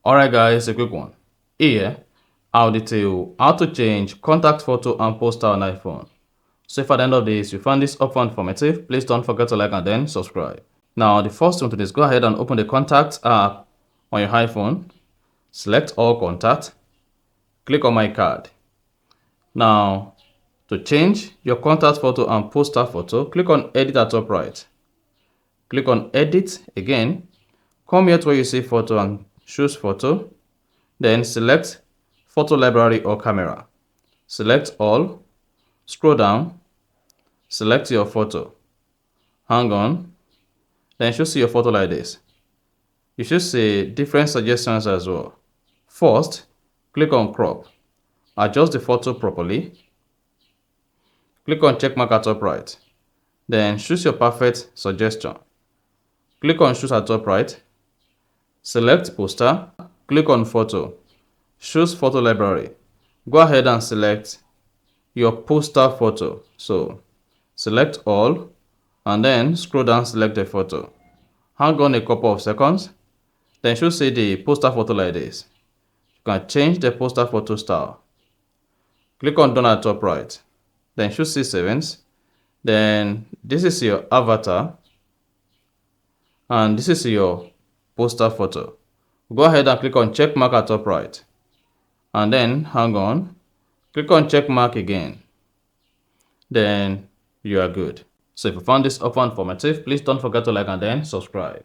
Alright guys, a quick one. Here, I'll detail how to change contact photo and poster on iPhone. So if at the end of this you find this upfront informative, please don't forget to like and then subscribe. Now the first thing to do is go ahead and open the Contacts app on your iPhone. Select all contact. Click on my card. Now to change your contact photo and poster photo, click on edit at top right. Click on edit again. Come here to where you see photo and choose photo. Then select photo library or camera. Select all. Scroll down. Select your photo. Hang on. Then you should see your photo like this. You should see different suggestions as well. First, click on crop. Adjust the photo properly. Click on check mark at top right. Then choose your perfect suggestion. Click on choose at top right. Select poster. Click on photo. Choose photo library. Go ahead and select your poster photo. So select all and then scroll down, select the photo. Hang on a couple of seconds. Then you should see the poster photo like this. You can change the poster photo style. Click on done at top right. Then you should see settings. Then this is your avatar. And this is your poster photo. Go ahead and click on check mark at top right. And then hang on. Click on check mark again. Then you are good. So if you found this offer informative, please don't forget to like and then subscribe.